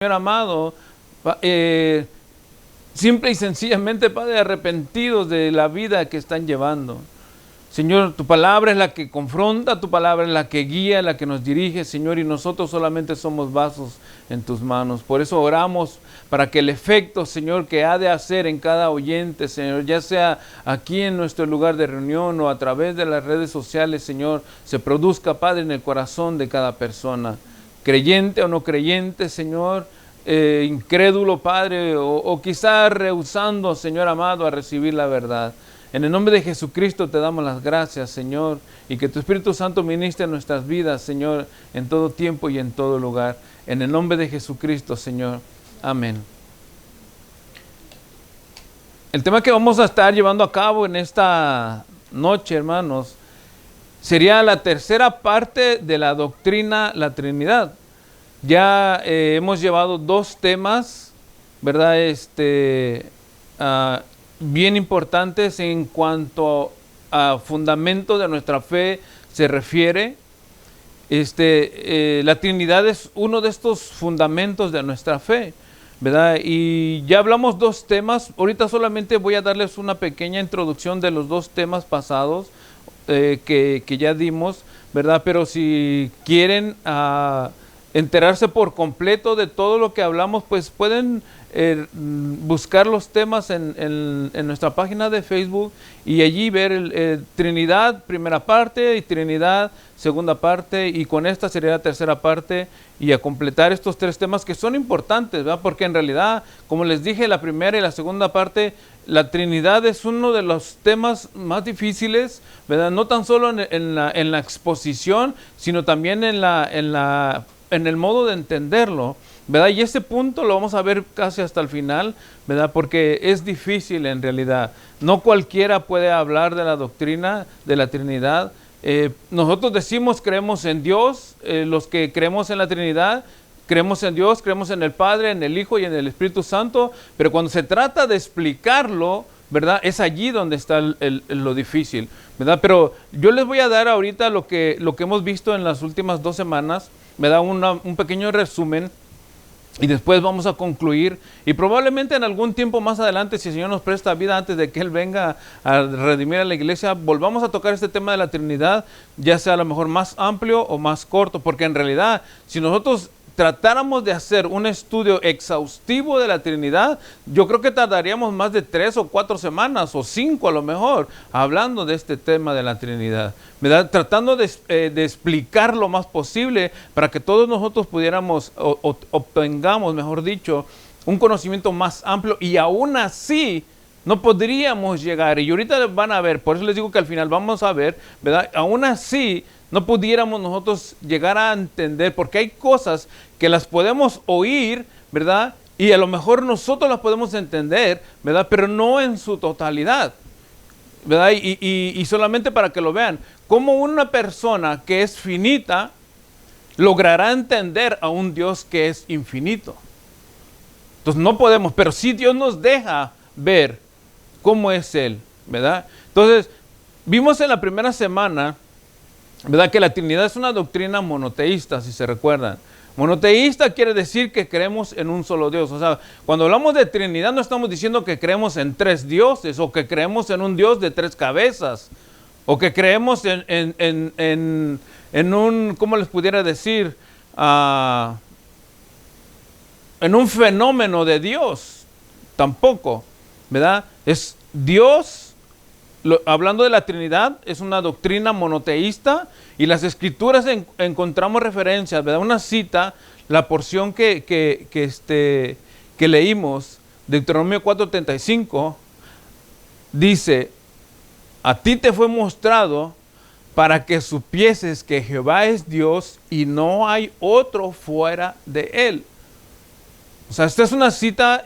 Señor amado, simple y sencillamente, Padre, arrepentidos de la vida que están llevando. Señor, tu palabra es la que confronta, tu palabra es la que guía, la que nos dirige, Señor, y nosotros solamente somos vasos en tus manos. Por eso oramos para que el efecto, Señor, que ha de hacer en cada oyente, Señor, ya sea aquí en nuestro lugar de reunión o a través de las redes sociales, Señor, se produzca, Padre, en el corazón de cada persona. Creyente o no creyente, Señor, incrédulo, Padre, o quizá rehusando, Señor amado, a recibir la verdad. En el nombre de Jesucristo te damos las gracias, Señor, y que tu Espíritu Santo ministre en nuestras vidas, Señor, en todo tiempo y en todo lugar. En el nombre de Jesucristo, Señor. Amén. El tema que vamos a estar llevando a cabo en esta noche, hermanos, sería la tercera parte de la doctrina, la Trinidad. Ya hemos llevado dos temas, ¿verdad? Bien importantes en cuanto a fundamento de nuestra fe se refiere. La Trinidad es uno de estos fundamentos de nuestra fe, ¿verdad? Y ya hablamos dos temas. Ahorita solamente voy a darles una pequeña introducción de los dos temas pasados que ya dimos, ¿verdad? Pero si quieren enterarse por completo de todo lo que hablamos, pues pueden buscar los temas en nuestra página de Facebook y allí ver Trinidad, primera parte, y Trinidad, segunda parte, y con esta sería la tercera parte, y a completar estos tres temas que son importantes, ¿verdad? Porque en realidad, como les dije, la primera y la segunda parte, la Trinidad es uno de los temas más difíciles, ¿verdad? No tan solo en la exposición, sino también en el modo de entenderlo, ¿verdad? Y ese punto lo vamos a ver casi hasta el final, ¿verdad? Porque es difícil en realidad. No cualquiera puede hablar de la doctrina de la Trinidad. Nosotros decimos creemos en Dios, los que creemos en la Trinidad, creemos en Dios, creemos en el Padre, en el Hijo y en el Espíritu Santo, pero cuando se trata de explicarlo, ¿verdad? Es allí donde está lo difícil, ¿verdad? Pero yo les voy a dar ahorita lo que hemos visto en las últimas 2 semanas, me da un pequeño resumen y después vamos a concluir y probablemente en algún tiempo más adelante, si el Señor nos presta vida antes de que Él venga a redimir a la iglesia, volvamos a tocar este tema de la Trinidad, ya sea a lo mejor más amplio o más corto, porque en realidad si nosotros tratáramos de hacer un estudio exhaustivo de la Trinidad, yo creo que tardaríamos más de 3 o 4 semanas, o 5 a lo mejor, hablando de este tema de la Trinidad, ¿verdad? Tratando de explicar lo más posible para que todos nosotros pudiéramos, obtengamos, mejor dicho, un conocimiento más amplio, y aún así no podríamos llegar, y ahorita van a ver, por eso les digo que al final vamos a ver, ¿verdad? Aún así no pudiéramos nosotros llegar a entender, porque hay cosas que las podemos oír, ¿verdad? Y a lo mejor nosotros las podemos entender, ¿verdad? Pero no en su totalidad, ¿verdad? Y solamente para que lo vean, cómo una persona que es finita logrará entender a un Dios que es infinito. Entonces no podemos, pero sí Dios nos deja ver cómo es Él, ¿verdad? Entonces, vimos en la primera semana, ¿verdad?, que la Trinidad es una doctrina monoteísta, si se recuerdan. Monoteísta quiere decir que creemos en un solo Dios. O sea, cuando hablamos de Trinidad no estamos diciendo que creemos en 3 dioses, o que creemos en un Dios de 3 cabezas, o que creemos en un, ¿cómo les pudiera decir? En un fenómeno de Dios. Tampoco, ¿verdad? Es Dios. Hablando de la Trinidad, es una doctrina monoteísta, y las Escrituras encontramos referencias, ¿verdad? Una cita, la porción que leímos, Deuteronomio 4:35, dice: a ti te fue mostrado para que supieses que Jehová es Dios y no hay otro fuera de Él. O sea, esta es una cita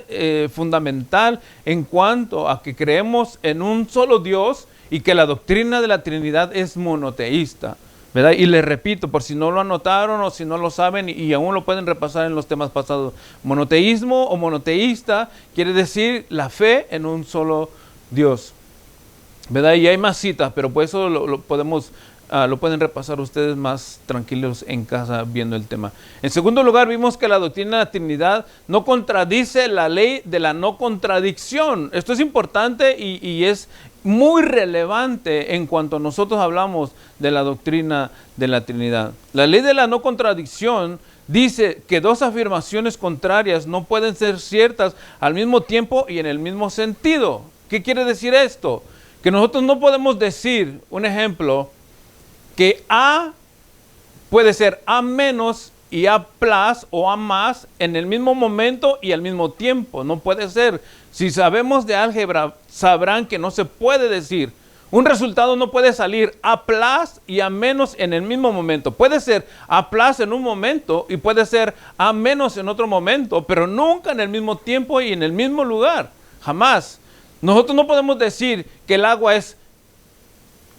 fundamental en cuanto a que creemos en un solo Dios y que la doctrina de la Trinidad es monoteísta, ¿verdad? Y les repito, por si no lo anotaron o si no lo saben y aún lo pueden repasar en los temas pasados, monoteísmo o monoteísta quiere decir la fe en un solo Dios, ¿verdad? Y hay más citas, pero por eso lo podemos lo pueden repasar ustedes más tranquilos en casa viendo el tema. En segundo lugar, vimos que la doctrina de la Trinidad no contradice la ley de la no contradicción. Esto es importante y es muy relevante en cuanto nosotros hablamos de la doctrina de la Trinidad. La ley de la no contradicción dice que dos afirmaciones contrarias no pueden ser ciertas al mismo tiempo y en el mismo sentido. ¿Qué quiere decir esto? Que nosotros no podemos decir, un ejemplo, que A puede ser A menos y A plus o A más en el mismo momento y al mismo tiempo. No puede ser. Si sabemos de álgebra, sabrán que no se puede decir. Un resultado no puede salir A plus y A menos en el mismo momento. Puede ser A plus en un momento y puede ser A menos en otro momento, pero nunca en el mismo tiempo y en el mismo lugar. Jamás. Nosotros no podemos decir que el agua es...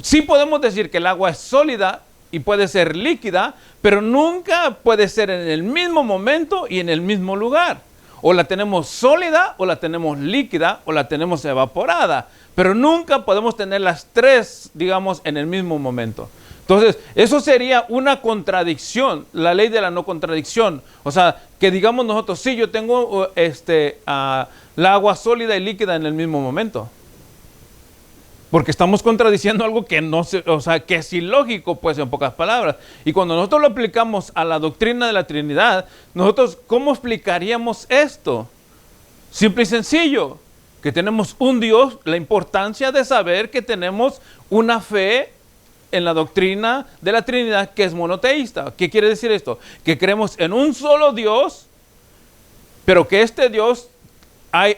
Sí podemos decir que el agua es sólida y puede ser líquida, pero nunca puede ser en el mismo momento y en el mismo lugar. O la tenemos sólida, o la tenemos líquida, o la tenemos evaporada. Pero nunca podemos tener las tres, digamos, en el mismo momento. Entonces, eso sería una contradicción, la ley de la no contradicción. O sea, que digamos nosotros, sí, yo tengo la agua sólida y líquida en el mismo momento. Porque estamos contradiciendo algo que no se, o sea, que es ilógico, pues, en pocas palabras. Y cuando nosotros lo aplicamos a la doctrina de la Trinidad, nosotros, ¿cómo explicaríamos esto? Simple y sencillo, que tenemos un Dios, la importancia de saber que tenemos una fe en la doctrina de la Trinidad que es monoteísta. ¿Qué quiere decir esto? Que creemos en un solo Dios, pero que este Dios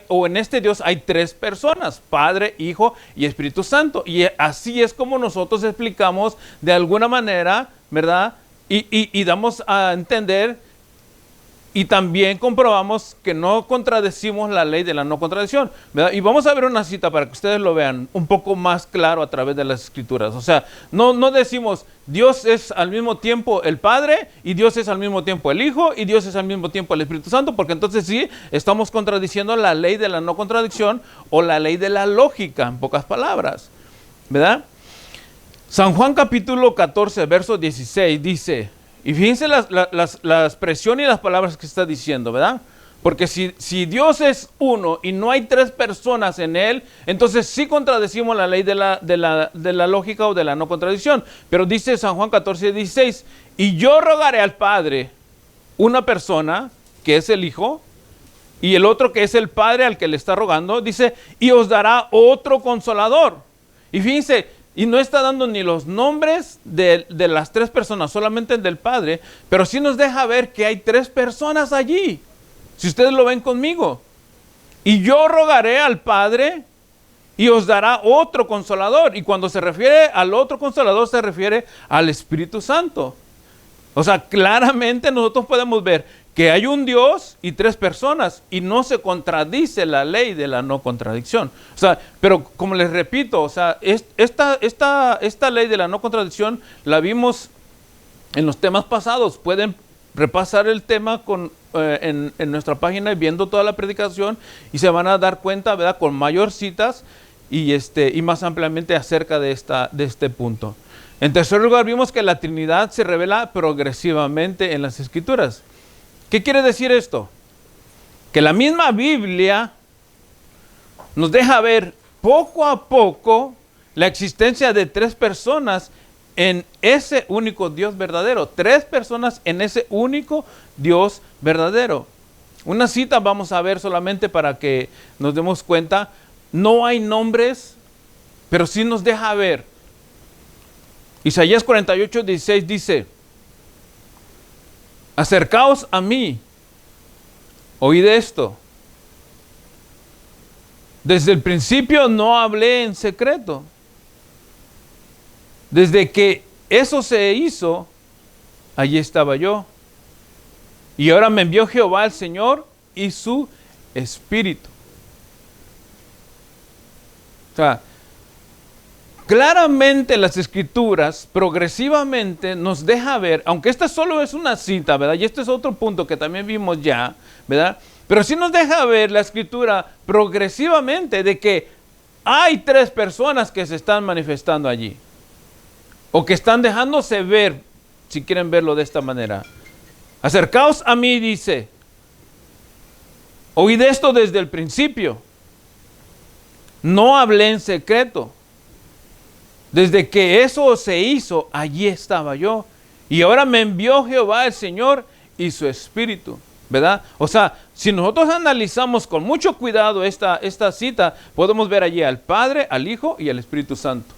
en este Dios hay tres personas, Padre, Hijo y Espíritu Santo. Y así es como nosotros explicamos de alguna manera, ¿verdad? Y damos a entender y también comprobamos que no contradecimos la ley de la no contradicción, ¿verdad? Y vamos a ver una cita para que ustedes lo vean un poco más claro a través de las Escrituras. O sea, no decimos Dios es al mismo tiempo el Padre y Dios es al mismo tiempo el Hijo y Dios es al mismo tiempo el Espíritu Santo, porque entonces sí estamos contradiciendo la ley de la no contradicción o la ley de la lógica, en pocas palabras, ¿verdad? San Juan capítulo 14, verso 16 dice... Y fíjense la expresión y las palabras que está diciendo, ¿verdad? Porque si Dios es uno y no hay tres personas en Él, entonces sí contradecimos la ley de la lógica o de la no contradicción. Pero dice San Juan 14, 16, y yo rogaré al Padre una persona, que es el Hijo, y el otro que es el Padre al que le está rogando, dice, y os dará otro consolador. Y fíjense, y no está dando ni los nombres de las tres personas, solamente el del Padre, pero sí nos deja ver que hay tres personas allí, si ustedes lo ven conmigo. Y yo rogaré al Padre y os dará otro consolador. Y cuando se refiere al otro consolador, se refiere al Espíritu Santo. O sea, claramente nosotros podemos ver que hay un Dios y tres personas y no se contradice la ley de la no contradicción. O sea, pero como les repito, o sea, esta ley de la no contradicción la vimos en los temas pasados. Pueden repasar el tema en nuestra página y viendo toda la predicación y se van a dar cuenta, ¿verdad?, con mayor citas y más ampliamente acerca de este punto. En tercer lugar, vimos que la Trinidad se revela progresivamente en las Escrituras. ¿Qué quiere decir esto? Que la misma Biblia nos deja ver poco a poco la existencia de tres personas en ese único Dios verdadero. Tres personas en ese único Dios verdadero. Una cita vamos a ver solamente para que nos demos cuenta. No hay nombres, pero sí nos deja ver. Isaías 48, 16 dice, acercaos a mí, oíd esto. Desde el principio no hablé en secreto. Desde que eso se hizo, allí estaba yo. Y ahora me envió Jehová el Señor y su Espíritu. O sea, claramente las Escrituras progresivamente nos deja ver, aunque esta solo es una cita, ¿verdad? Y este es otro punto que también vimos ya, ¿verdad? Pero sí nos deja ver la Escritura progresivamente de que hay tres personas que se están manifestando allí. o que están dejándose ver, si quieren verlo de esta manera. Acercaos a mí, dice. Oíd esto desde el principio. No hablé en secreto. Desde que eso se hizo, allí estaba yo. Y ahora me envió Jehová el Señor y su Espíritu, ¿verdad? O sea, si nosotros analizamos con mucho cuidado esta cita, podemos ver allí al Padre, al Hijo y al Espíritu Santo.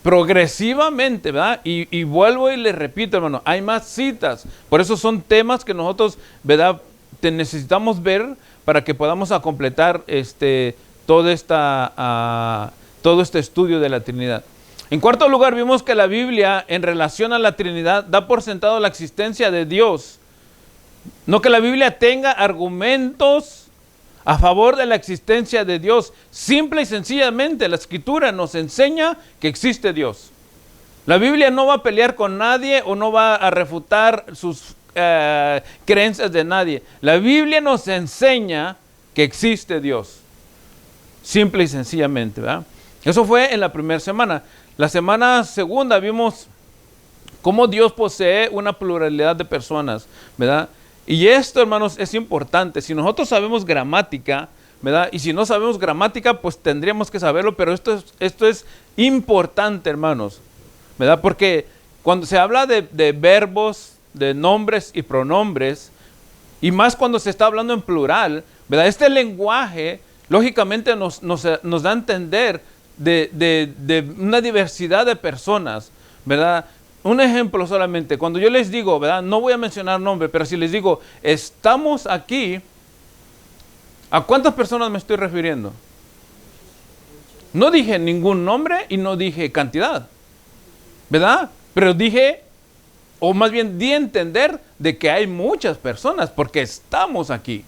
Progresivamente, ¿verdad? Y vuelvo y les repito, hermano, hay más citas. Por eso son temas que nosotros, ¿verdad?, necesitamos ver para que podamos completar todo este estudio de la Trinidad. En cuarto lugar, vimos que la Biblia, en relación a la Trinidad, da por sentado la existencia de Dios. No que la Biblia tenga argumentos a favor de la existencia de Dios. Simple y sencillamente, la Escritura nos enseña que existe Dios. La Biblia no va a pelear con nadie o no va a refutar sus creencias de nadie. La Biblia nos enseña que existe Dios. Simple y sencillamente, ¿verdad? Eso fue en la primera semana. La semana segunda vimos cómo Dios posee una pluralidad de personas, ¿verdad? Y esto, hermanos, es importante. Si nosotros sabemos gramática, ¿verdad? Y si no sabemos gramática, pues tendríamos que saberlo, pero esto es importante, hermanos, ¿verdad? Porque cuando se habla de verbos, de nombres y pronombres, y más cuando se está hablando en plural, ¿verdad? Este lenguaje, lógicamente, nos da a entender de una diversidad de personas, ¿verdad? Un ejemplo solamente, cuando yo les digo, ¿verdad? No voy a mencionar nombre, pero si les digo, estamos aquí, ¿a cuántas personas me estoy refiriendo? No dije ningún nombre y no dije cantidad, ¿verdad? Pero dije, o más bien di a entender de que hay muchas personas porque estamos aquí,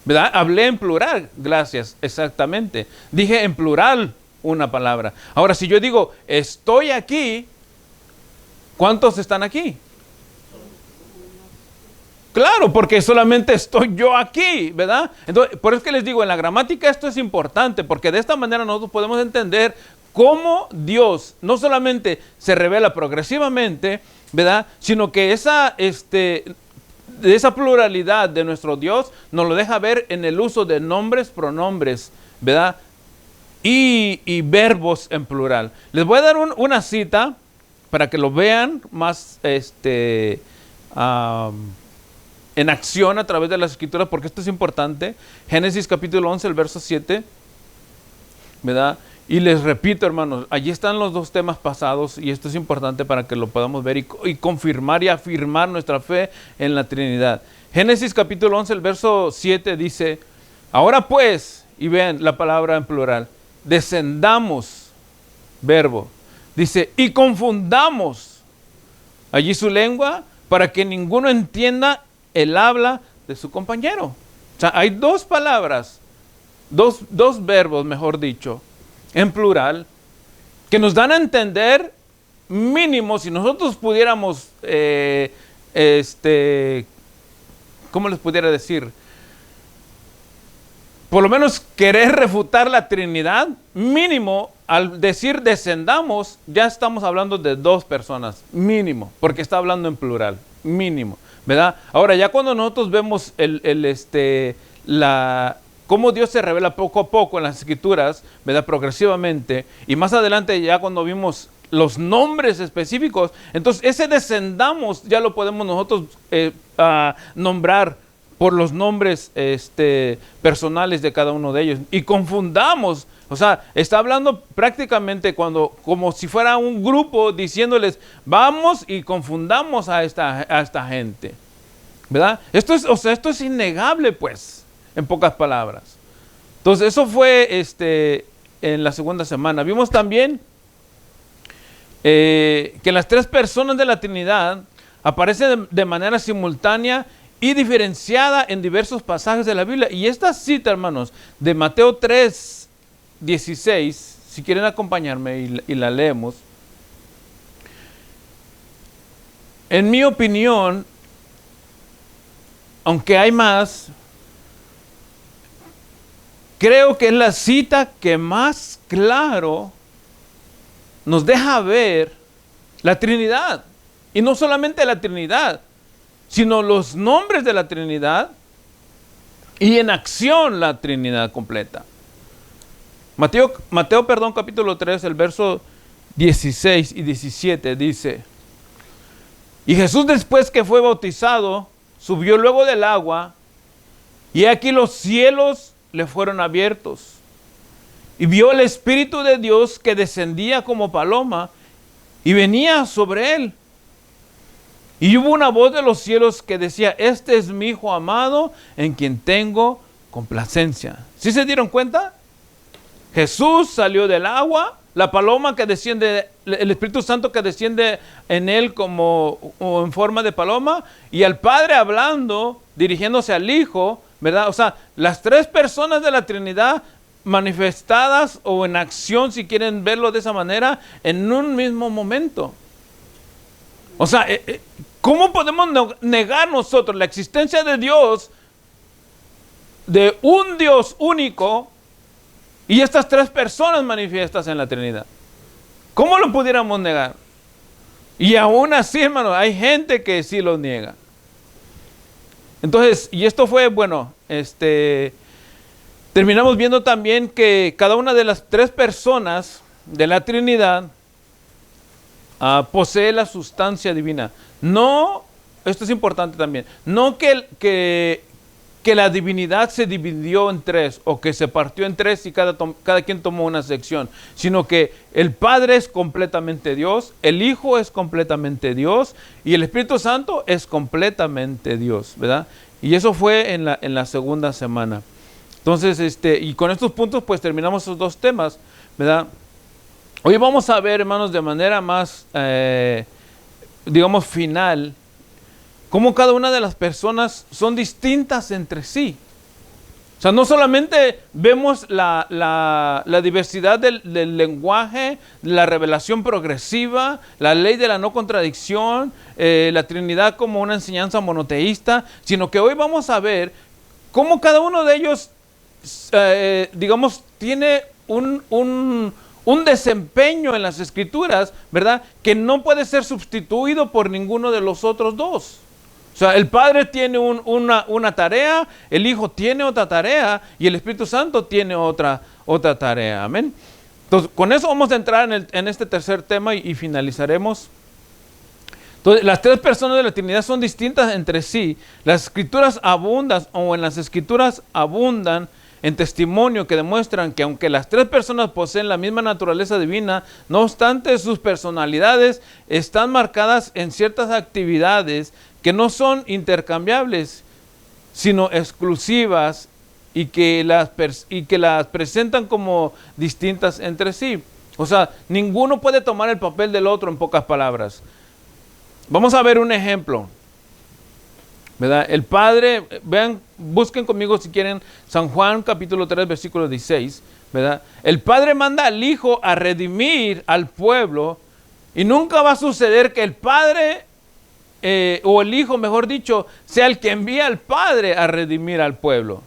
¿verdad? Hablé en plural, gracias, exactamente. Dije en plural una palabra. Ahora, si yo digo, estoy aquí, ¿cuántos están aquí? Claro, porque solamente estoy yo aquí, ¿verdad? Entonces, por eso que les digo, en la gramática esto es importante, porque de esta manera nosotros podemos entender cómo Dios no solamente se revela progresivamente, ¿verdad? Sino que de esa pluralidad de nuestro Dios nos lo deja ver en el uso de nombres, pronombres, ¿verdad? Y verbos en plural. Les voy a dar una cita para que lo vean más en acción a través de las Escrituras, porque esto es importante. Génesis capítulo 11, el verso 7, ¿verdad? Y les repito, hermanos, allí están los dos temas pasados y esto es importante para que lo podamos ver y confirmar y afirmar nuestra fe en la Trinidad. Génesis capítulo 11, el verso 7 dice, ahora pues, y vean la palabra en plural, descendamos, verbo, dice, y confundamos allí su lengua para que ninguno entienda el habla de su compañero. O sea, hay dos palabras, dos verbos, mejor dicho, en plural, que nos dan a entender mínimo, si nosotros pudiéramos, ¿cómo les pudiera decir? Por lo menos querer refutar la Trinidad, mínimo, al decir descendamos, ya estamos hablando de dos personas, mínimo, porque está hablando en plural, mínimo, ¿verdad? Ahora, ya cuando nosotros vemos cómo Dios se revela poco a poco en las Escrituras, ¿verdad? Progresivamente, y más adelante ya cuando vimos los nombres específicos, entonces ese descendamos ya lo podemos nosotros nombrar por los nombres personales de cada uno de ellos. Y confundamos, o sea, está hablando prácticamente como si fuera un grupo diciéndoles, vamos y confundamos a esta gente, ¿verdad? Esto es innegable, pues, en pocas palabras. Entonces, eso fue en la segunda semana. Vimos también que las tres personas de la Trinidad aparecen de manera simultánea y diferenciada en diversos pasajes de la Biblia. Y esta cita, hermanos, de Mateo 3:16, si quieren acompañarme y la leemos. En mi opinión, aunque hay más, creo que es la cita que más claro nos deja ver la Trinidad. Y no solamente la Trinidad, sino los nombres de la Trinidad y en acción la Trinidad completa. Mateo, capítulo 3, el verso 16 y 17 dice: y Jesús, después que fue bautizado, subió luego del agua, y aquí los cielos le fueron abiertos, y vio el Espíritu de Dios que descendía como paloma y venía sobre él. Y hubo una voz de los cielos que decía: este es mi Hijo amado, en quien tengo complacencia. ¿Sí se dieron cuenta? Jesús salió del agua, la paloma que desciende, el Espíritu Santo que desciende en él como en forma de paloma, y el Padre hablando, dirigiéndose al Hijo, ¿verdad? O sea, las tres personas de la Trinidad manifestadas o en acción, si quieren verlo de esa manera, en un mismo momento. O sea, ¿cómo podemos negar nosotros la existencia de Dios, de un Dios único, y estas tres personas manifiestas en la Trinidad? ¿Cómo lo pudiéramos negar? Y aún así, hermano, hay gente que sí lo niega. Entonces, y esto fue, bueno, terminamos viendo también que cada una de las tres personas de la Trinidad posee la sustancia divina. No, esto es importante también, no que la divinidad se dividió en tres o que se partió en tres y cada quien tomó una sección, sino que el Padre es completamente Dios, el Hijo es completamente Dios y el Espíritu Santo es completamente Dios, ¿verdad? Y eso fue en la segunda semana. Entonces, y con estos puntos pues terminamos esos dos temas, ¿verdad? Hoy vamos a ver, hermanos, de manera más, digamos, final, cómo cada una de las personas son distintas entre sí. O sea, no solamente vemos la diversidad del lenguaje, la revelación progresiva, la ley de la no contradicción, la Trinidad como una enseñanza monoteísta, sino que hoy vamos a ver cómo cada uno de ellos, digamos, tiene un desempeño en las Escrituras, ¿verdad?, que no puede ser sustituido por ninguno de los otros dos. O sea, el Padre tiene una tarea, el Hijo tiene otra tarea y el Espíritu Santo tiene otra tarea. Amén. Entonces, con eso vamos a entrar en este tercer tema y finalizaremos. Entonces, las tres personas de la Trinidad son distintas entre sí. Las Escrituras abundan, o en las Escrituras abundan en testimonio que demuestran que aunque las tres personas poseen la misma naturaleza divina, no obstante sus personalidades están marcadas en ciertas actividades que no son intercambiables, sino exclusivas y que las presentan como distintas entre sí. O sea, ninguno puede tomar el papel del otro, en pocas palabras. Vamos a ver un ejemplo, ¿verdad? El Padre, vean, busquen conmigo si quieren San Juan capítulo 3 versículo 16, ¿verdad? El Padre manda al Hijo a redimir al pueblo y nunca va a suceder que el Padre o el Hijo, mejor dicho, sea el que envía al Padre a redimir al pueblo.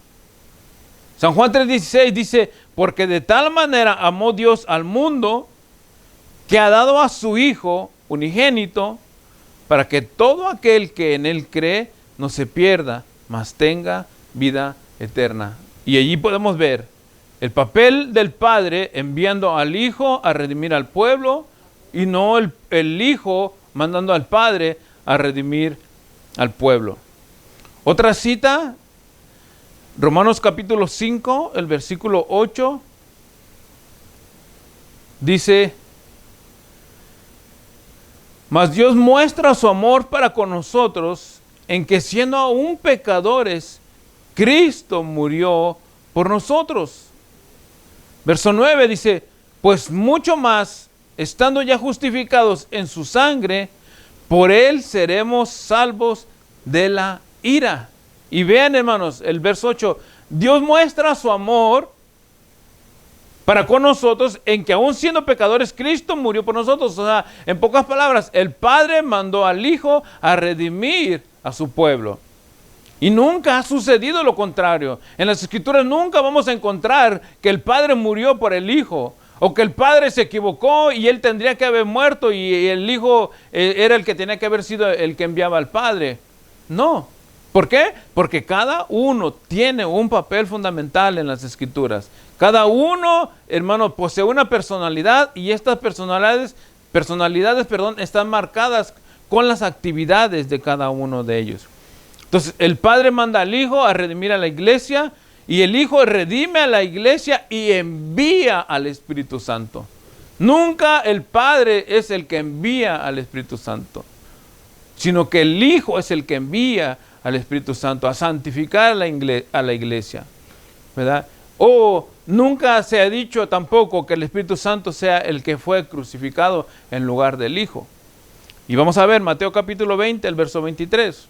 San Juan 3:16 dice: porque de tal manera amó Dios al mundo que ha dado a su Hijo unigénito para que todo aquel que en él cree no se pierda, mas tenga vida eterna. Y allí podemos ver el papel del Padre enviando al Hijo a redimir al pueblo y no el Hijo mandando al Padre a redimir al pueblo. Otra cita, Romanos capítulo 5, el versículo 8, dice: mas Dios muestra su amor para con nosotros en que siendo aún pecadores, Cristo murió por nosotros. Verso 9 dice: pues mucho más, estando ya justificados en su sangre, por él seremos salvos de la ira. Y vean, hermanos, el verso 8, Dios muestra su amor para con nosotros en que aún siendo pecadores, Cristo murió por nosotros. O sea, en pocas palabras, el Padre mandó al Hijo a redimir a su pueblo. Y nunca ha sucedido lo contrario. En las Escrituras nunca vamos a encontrar que el Padre murió por el Hijo, o que el padre se equivocó y él tendría que haber muerto y el hijo era el que tenía que haber sido el que enviaba al padre. No. ¿Por qué? Porque cada uno tiene un papel fundamental en las Escrituras. Cada uno, hermano, posee una personalidad y estas personalidades, están marcadas con las actividades de cada uno de ellos. Entonces, el Padre manda al Hijo a redimir a la iglesia y el Hijo redime a la iglesia y envía al Espíritu Santo. Nunca el Padre es el que envía al Espíritu Santo, sino que el Hijo es el que envía al Espíritu Santo a santificar a la iglesia, ¿verdad? O nunca se ha dicho tampoco que el Espíritu Santo sea el que fue crucificado en lugar del Hijo. Y vamos a ver Mateo capítulo 20, el verso 23.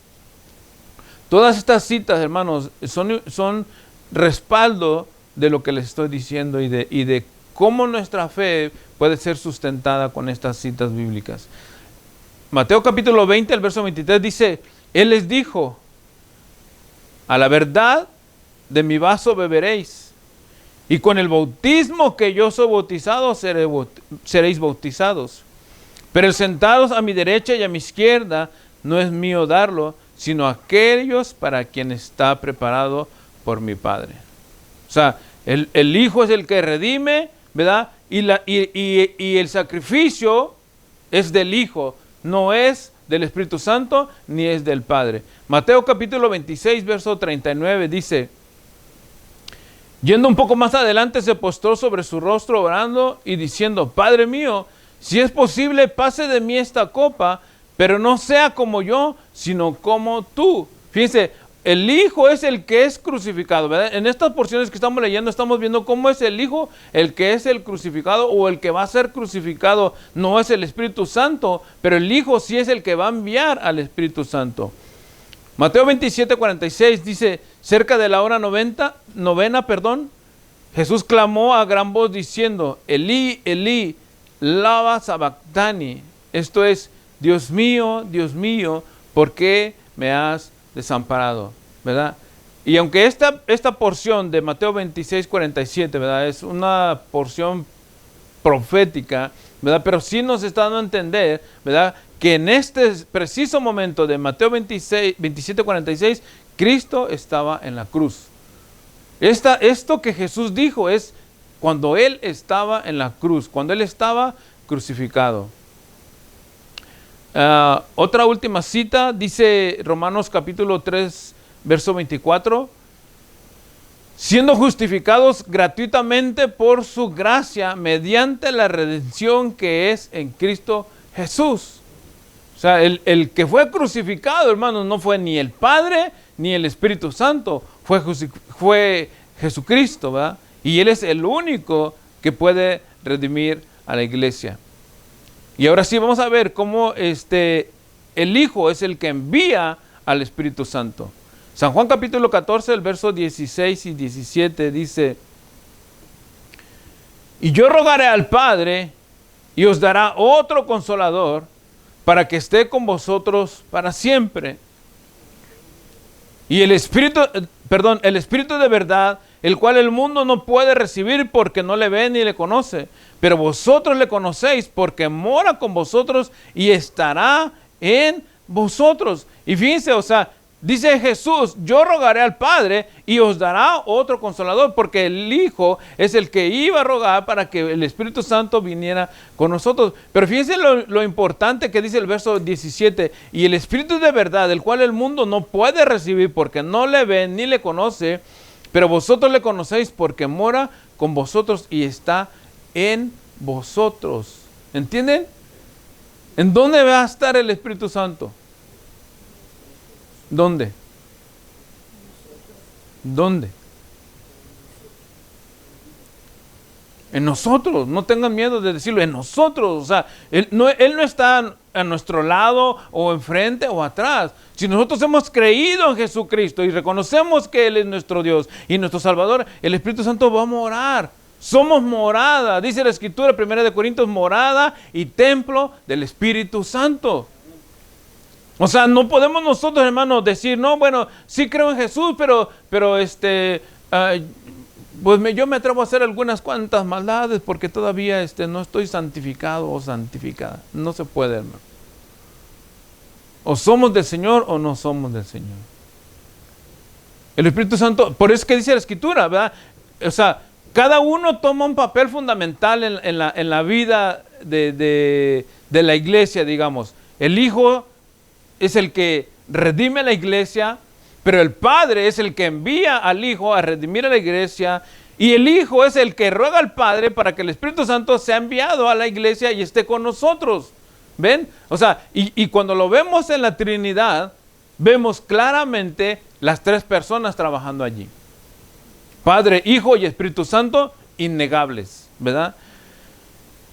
Todas estas citas, hermanos, son respaldo de lo que les estoy diciendo y de cómo nuestra fe puede ser sustentada con estas citas bíblicas. Mateo capítulo 20, el verso 23 dice, Él les dijo, a la verdad de mi vaso beberéis, y con el bautismo que yo soy bautizado seréis bautizados. Pero el sentados a mi derecha y a mi izquierda no es mío darlo, sino aquellos para quien está preparado por mi Padre. O sea, el Hijo es el que redime, ¿verdad? Y el sacrificio es del Hijo, no es del Espíritu Santo, ni es del Padre. Mateo capítulo 26, verso 39 dice, yendo un poco más adelante, se postró sobre su rostro orando y diciendo, Padre mío, si es posible, pase de mí esta copa, pero no sea como yo, sino como tú. Fíjense, el Hijo es el que es crucificado, ¿verdad? En estas porciones que estamos leyendo estamos viendo cómo es el Hijo el que es el crucificado o el que va a ser crucificado. No es el Espíritu Santo, pero el Hijo sí es el que va a enviar al Espíritu Santo. Mateo 27, 46 dice, cerca de la hora novena, Jesús clamó a gran voz diciendo, Elí, Elí, lama sabactani. Esto es, Dios mío, ¿por qué me has desamparado? ¿Verdad? Y aunque esta porción de Mateo 26, 47, ¿verdad? Es una porción profética, ¿verdad? Pero sí nos está dando a entender, ¿verdad? Que en este preciso momento de Mateo 27, 46, Cristo estaba en la cruz. Esto que Jesús dijo es cuando Él estaba en la cruz, cuando Él estaba crucificado. Otra última cita, dice Romanos capítulo 3, verso 24, siendo justificados gratuitamente por su gracia mediante la redención que es en Cristo Jesús. O sea, el que fue crucificado, hermanos, no fue ni el Padre ni el Espíritu Santo, fue Jesucristo, ¿verdad? Y Él es el único que puede redimir a la iglesia. Y ahora sí, vamos a ver cómo el Hijo es el que envía al Espíritu Santo. San Juan capítulo 14, el verso 16 y 17 dice, y yo rogaré al Padre y os dará otro consolador para que esté con vosotros para siempre. Y el Espíritu de verdad, el cual el mundo no puede recibir porque no le ve ni le conoce, pero vosotros le conocéis porque mora con vosotros y estará en vosotros. Y fíjense, o sea, dice Jesús, yo rogaré al Padre y os dará otro consolador, porque el Hijo es el que iba a rogar para que el Espíritu Santo viniera con nosotros. Pero fíjense lo importante que dice el verso 17, y el Espíritu de verdad, el cual el mundo no puede recibir porque no le ve ni le conoce, pero vosotros le conocéis porque mora con vosotros y está en vosotros. ¿Entienden? ¿En dónde va a estar el Espíritu Santo? ¿Dónde? ¿Dónde? En nosotros. No tengan miedo de decirlo, en nosotros. O sea, Él no está a nuestro lado o enfrente o atrás. Si nosotros hemos creído en Jesucristo y reconocemos que Él es nuestro Dios y nuestro Salvador, el Espíritu Santo va a morar. Somos morada, dice la Escritura, 1 Corintios, morada y templo del Espíritu Santo. O sea, no podemos nosotros, hermanos, decir, no, bueno, sí creo en Jesús, pero pues yo me atrevo a hacer algunas cuantas maldades porque todavía no estoy santificado o santificada. No se puede, hermano. O somos del Señor o no somos del Señor. El Espíritu Santo, por eso es que dice la Escritura, ¿verdad? O sea, cada uno toma un papel fundamental en la vida de la iglesia, digamos. El Hijo es el que redime la iglesia, pero el Padre es el que envía al Hijo a redimir a la iglesia, y el Hijo es el que ruega al Padre para que el Espíritu Santo sea enviado a la iglesia y esté con nosotros. ¿Ven? O sea, y cuando lo vemos en la Trinidad, vemos claramente las tres personas trabajando allí. Padre, Hijo y Espíritu Santo, innegables, ¿verdad?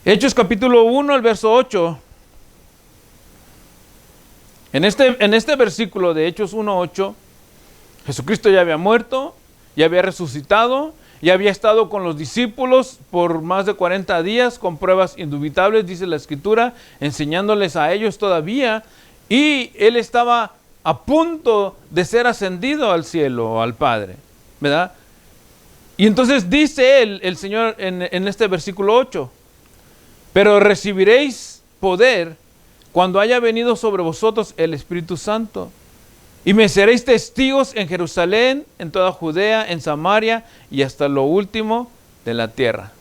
Hechos capítulo 1, el verso 8. En este versículo de Hechos 1:8, Jesucristo ya había muerto, ya había resucitado, ya había estado con los discípulos por más de 40 días con pruebas indubitables, dice la Escritura, enseñándoles a ellos todavía, y Él estaba a punto de ser ascendido al cielo, al Padre, ¿verdad? Y entonces dice el Señor en este versículo 8, pero recibiréis poder cuando haya venido sobre vosotros el Espíritu Santo, y me seréis testigos en Jerusalén, en toda Judea, en Samaria y hasta lo último de la tierra.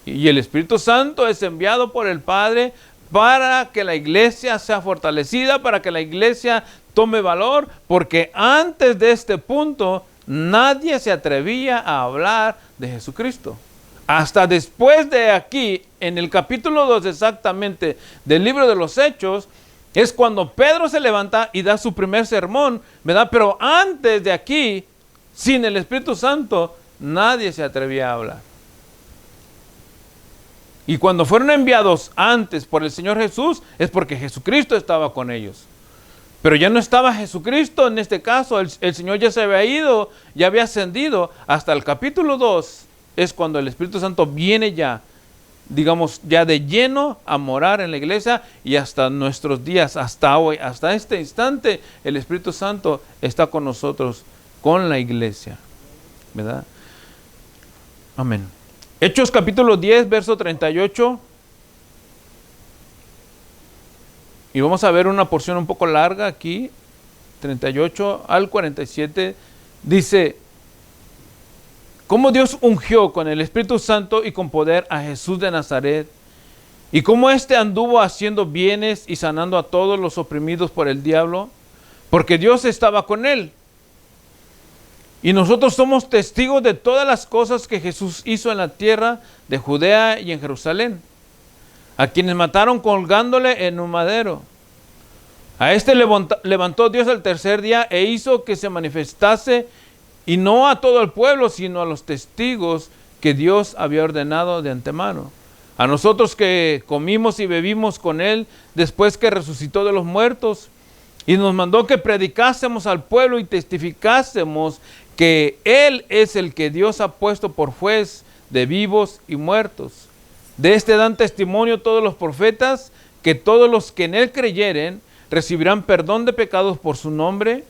Y el Espíritu Santo es enviado por el Padre para que la iglesia sea fortalecida, para que la iglesia tome valor, porque antes de este punto nadie se atrevía a hablar de Jesucristo. Hasta después de aquí, en el capítulo 2 exactamente del libro de los Hechos, es cuando Pedro se levanta y da su primer sermón, ¿verdad? Pero antes de aquí, sin el Espíritu Santo, nadie se atrevía a hablar. Y cuando fueron enviados antes por el Señor Jesús, es porque Jesucristo estaba con ellos. Pero ya no estaba Jesucristo en este caso, el Señor ya se había ido, ya había ascendido. Hasta el capítulo 2 es cuando el Espíritu Santo viene ya, digamos, ya de lleno a morar en la iglesia, y hasta nuestros días, hasta hoy, hasta este instante, el Espíritu Santo está con nosotros, con la iglesia, ¿verdad? Amén. Hechos capítulo 10, verso 38. Y vamos a ver una porción un poco larga aquí, 38 al 47, dice: cómo Dios ungió con el Espíritu Santo y con poder a Jesús de Nazaret, y cómo éste anduvo haciendo bienes y sanando a todos los oprimidos por el diablo, porque Dios estaba con él. Y nosotros somos testigos de todas las cosas que Jesús hizo en la tierra de Judea y en Jerusalén, a quienes mataron colgándole en un madero. A este levantó Dios el tercer día e hizo que se manifestase, y no a todo el pueblo, sino a los testigos que Dios había ordenado de antemano. A nosotros que comimos y bebimos con Él después que resucitó de los muertos, y nos mandó que predicásemos al pueblo y testificásemos que Él es el que Dios ha puesto por juez de vivos y muertos. De este dan testimonio todos los profetas, que todos los que en Él creyeren recibirán perdón de pecados por su nombre.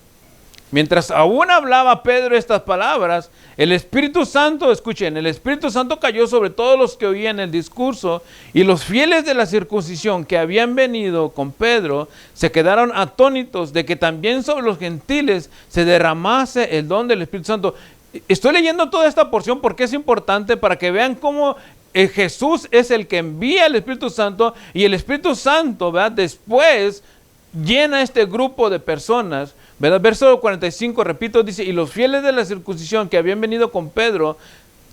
Mientras aún hablaba Pedro estas palabras, el Espíritu Santo, escuchen, el Espíritu Santo cayó sobre todos los que oían el discurso, y los fieles de la circuncisión que habían venido con Pedro se quedaron atónitos de que también sobre los gentiles se derramase el don del Espíritu Santo. Estoy leyendo toda esta porción porque es importante para que vean cómo Jesús es el que envía el Espíritu Santo, y el Espíritu Santo, ¿verdad?, después llena este grupo de personas, ¿verdad? Verso 45, repito, dice: y los fieles de la circuncisión que habían venido con Pedro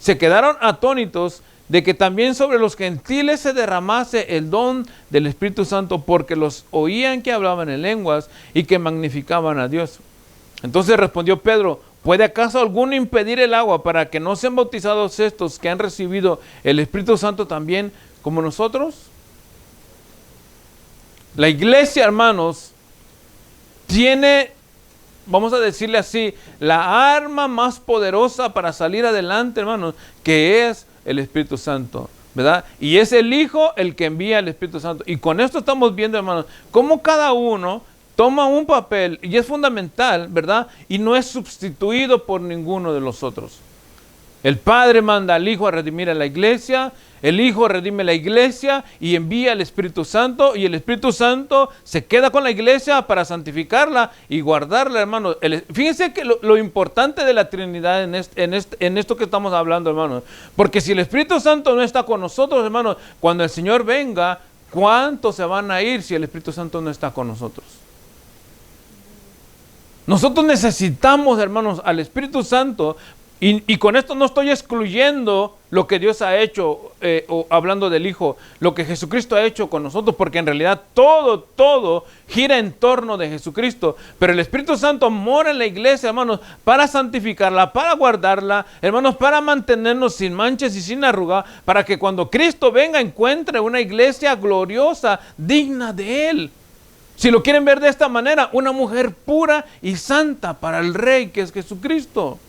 se quedaron atónitos de que también sobre los gentiles se derramase el don del Espíritu Santo, porque los oían que hablaban en lenguas y que magnificaban a Dios. Entonces respondió Pedro: ¿puede acaso alguno impedir el agua para que no sean bautizados estos que han recibido el Espíritu Santo también como nosotros? La iglesia, hermanos, tiene, vamos a decirle así, la arma más poderosa para salir adelante, hermanos, que es el Espíritu Santo, ¿verdad? Y es el Hijo el que envía el Espíritu Santo. Y con esto estamos viendo, hermanos, cómo cada uno toma un papel, y es fundamental, ¿verdad? Y no es sustituido por ninguno de los otros. El Padre manda al Hijo a redimir a la iglesia, el Hijo redime la iglesia y envía al Espíritu Santo, y el Espíritu Santo se queda con la iglesia para santificarla y guardarla, hermano. Fíjense que lo importante de la Trinidad en esto que estamos hablando, hermano, porque si el Espíritu Santo no está con nosotros, hermano, cuando el Señor venga, ¿cuántos se van a ir si el Espíritu Santo no está con nosotros? Nosotros necesitamos, hermanos, al Espíritu Santo. Y con esto no estoy excluyendo lo que Dios ha hecho, o hablando del Hijo, lo que Jesucristo ha hecho con nosotros, porque en realidad todo gira en torno de Jesucristo. Pero el Espíritu Santo mora en la iglesia, hermanos, para santificarla, para guardarla, hermanos, para mantenernos sin manchas y sin arruga, para que cuando Cristo venga encuentre una iglesia gloriosa, digna de Él. Si lo quieren ver de esta manera, una mujer pura y santa para el Rey, que es Jesucristo,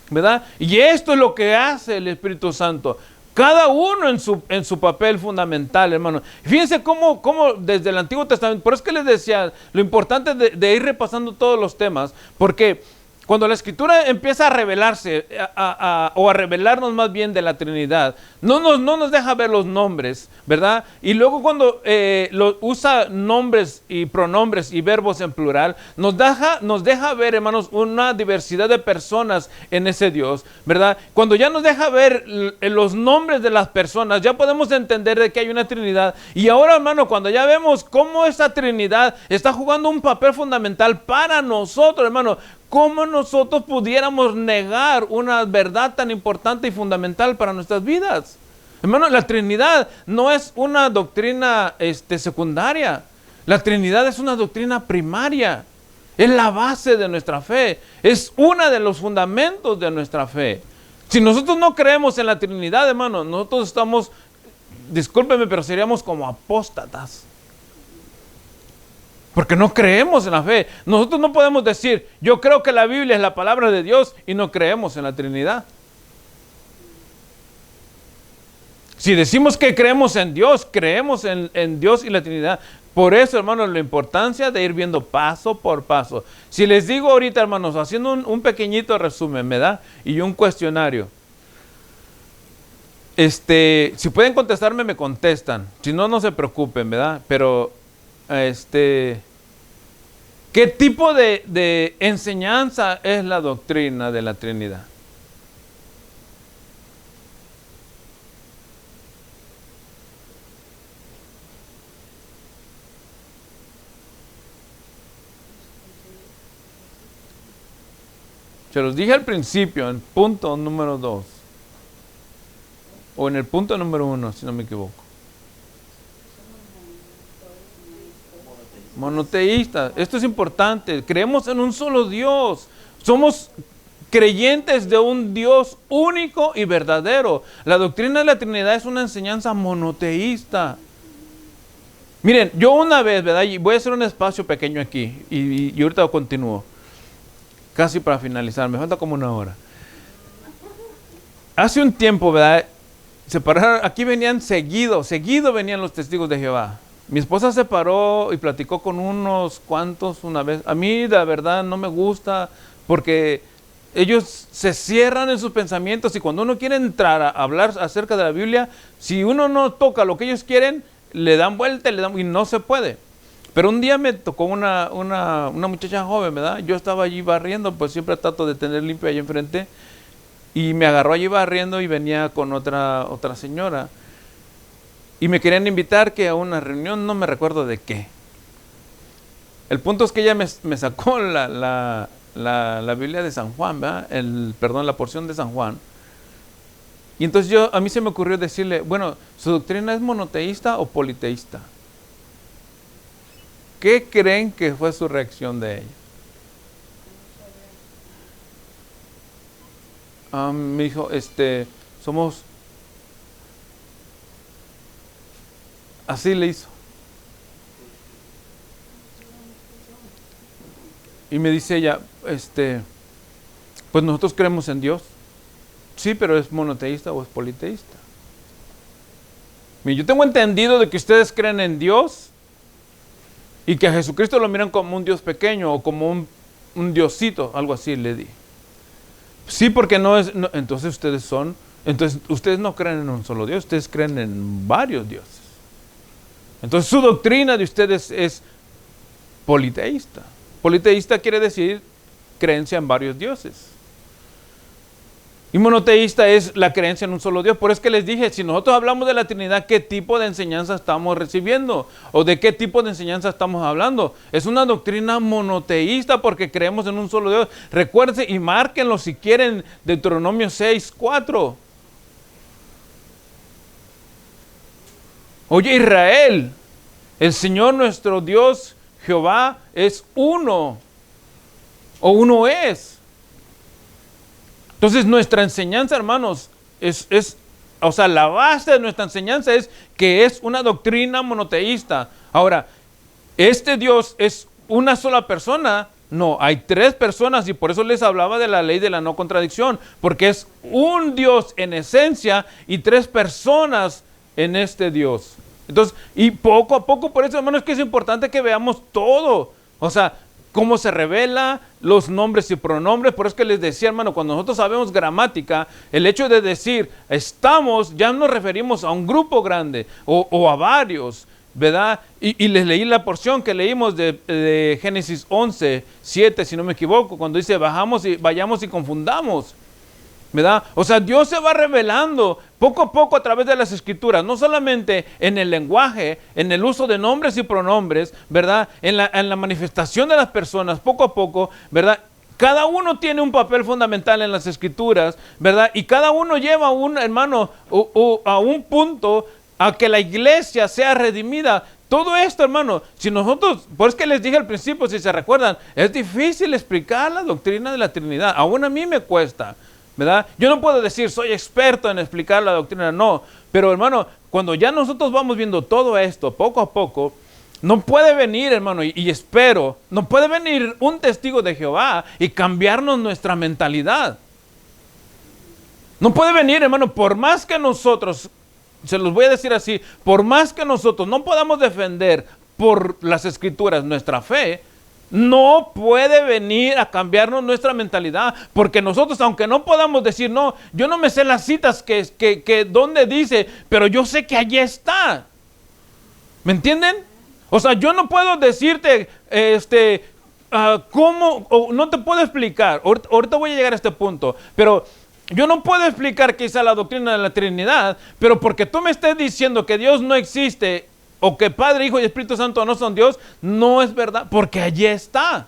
¿verdad? Y esto es lo que hace el Espíritu Santo. Cada uno en su papel fundamental, hermano. Fíjense cómo desde el Antiguo Testamento, por eso que les decía, lo importante de ir repasando todos los temas, porque cuando la Escritura empieza a revelarse, o a revelarnos más bien de la Trinidad, no nos deja ver los nombres, ¿verdad? Y luego cuando usa nombres y pronombres y verbos en plural, nos deja ver, hermanos, una diversidad de personas en ese Dios, ¿verdad? Cuando ya nos deja ver los nombres de las personas, ya podemos entender de que hay una Trinidad. Y ahora, hermano, cuando ya vemos cómo esa Trinidad está jugando un papel fundamental para nosotros, hermano, ¿cómo nosotros pudiéramos negar una verdad tan importante y fundamental para nuestras vidas? Hermano, la Trinidad no es una doctrina secundaria. La Trinidad es una doctrina primaria. Es la base de nuestra fe. Es uno de los fundamentos de nuestra fe. Si nosotros no creemos en la Trinidad, hermano, nosotros estamos, discúlpeme, pero seríamos como apóstatas. Porque no creemos en la fe. Nosotros no podemos decir, yo creo que la Biblia es la palabra de Dios y no creemos en la Trinidad. Si decimos que creemos en Dios en Dios y la Trinidad. Por eso, hermanos, la importancia de ir viendo paso por paso. Si les digo ahorita, hermanos, haciendo un pequeñito resumen, ¿verdad? Y un cuestionario. Si pueden contestarme, me contestan. Si no, no se preocupen, ¿verdad? Pero, ¿qué tipo de enseñanza es la doctrina de la Trinidad? Se los dije al principio, en punto número 2. O en el punto número 1, si no me equivoco. Monoteístas. Esto es importante. Creemos en un solo Dios. Somos creyentes de un Dios único y verdadero. La doctrina de la Trinidad es una enseñanza monoteísta. Miren, yo una vez, ¿verdad? Y voy a hacer un espacio pequeño aquí. Y ahorita continúo. Casi para finalizar. Me falta como una hora. Hace un tiempo, ¿verdad? Aquí venían seguido venían los testigos de Jehová. Mi esposa se paró y platicó con unos cuantos una vez. A mí, la verdad, no me gusta porque ellos se cierran en sus pensamientos y cuando uno quiere entrar a hablar acerca de la Biblia, si uno no toca lo que ellos quieren, le dan vuelta y no se puede. Pero un día me tocó una muchacha joven, ¿verdad? Yo estaba allí barriendo, pues siempre trato de tener limpio ahí enfrente. Y me agarró allí barriendo y venía con otra señora. Y me querían invitar que a una reunión, no me recuerdo de qué. El punto es que ella me sacó la Biblia de San Juan, ¿verdad? La porción de San Juan. Y entonces a mí se me ocurrió decirle, bueno, ¿su doctrina es monoteísta o politeísta? ¿Qué creen que fue su reacción de ella? Me dijo, somos... Así le hizo. Y me dice ella, pues nosotros creemos en Dios. Sí, pero ¿es monoteísta o es politeísta? Yo tengo entendido de que ustedes creen en Dios y que a Jesucristo lo miran como un Dios pequeño o como un diosito, algo así le di. Sí, porque no es, entonces ustedes no creen en un solo Dios, ustedes creen en varios dioses. Entonces su doctrina de ustedes es politeísta. Politeísta quiere decir creencia en varios dioses. Y monoteísta es la creencia en un solo Dios. Por eso es que les dije, si nosotros hablamos de la Trinidad, ¿qué tipo de enseñanza estamos recibiendo? ¿O de qué tipo de enseñanza estamos hablando? Es una doctrina monoteísta porque creemos en un solo Dios. Recuérdense y márquenlo si quieren, Deuteronomio 6:4. Oye Israel, el Señor nuestro Dios Jehová es uno, o uno es. Entonces nuestra enseñanza, hermanos, o sea, la base de nuestra enseñanza es que es una doctrina monoteísta. Ahora, ¿este Dios es una sola persona? No, hay tres personas y por eso les hablaba de la ley de la no contradicción, porque es un Dios en esencia y tres personas en este Dios. Entonces, y poco a poco, por eso, hermanos, es que es importante que veamos todo. O sea, cómo se revela, los nombres y pronombres. Por eso que les decía, hermano, cuando nosotros sabemos gramática, el hecho de decir estamos, ya nos referimos a un grupo grande o a varios, ¿verdad? Y les leí la porción que leímos de Génesis 11:7, si no me equivoco, cuando dice vayamos y confundamos, ¿verdad? O sea, Dios se va revelando poco a poco a través de las escrituras, no solamente en el lenguaje, en el uso de nombres y pronombres, ¿verdad? En la manifestación de las personas, poco a poco, ¿verdad? Cada uno tiene un papel fundamental en las escrituras, ¿verdad? Y cada uno lleva a un hermano a un punto a que la iglesia sea redimida. Todo esto, hermano, si nosotros, por eso que les dije al principio, si se recuerdan, es difícil explicar la doctrina de la Trinidad, aún a mí me cuesta, ¿verdad? Yo no puedo decir, soy experto en explicar la doctrina, no. Pero, hermano, cuando ya nosotros vamos viendo todo esto, poco a poco, no puede venir, hermano, y espero, no puede venir un testigo de Jehová y cambiarnos nuestra mentalidad. No puede venir, hermano, por más que nosotros, se los voy a decir así, por más que nosotros no podamos defender por las escrituras nuestra fe, no puede venir a cambiarnos nuestra mentalidad, porque nosotros, aunque no podamos decir, no, yo no me sé las citas que donde dice, pero yo sé que allí está. ¿Me entienden? O sea, yo no puedo decirte, cómo, o no te puedo explicar, ahorita voy a llegar a este punto, pero yo no puedo explicar quizá la doctrina de la Trinidad, pero porque tú me estés diciendo que Dios no existe, o que Padre, Hijo y Espíritu Santo no son Dios, no es verdad, porque allí está.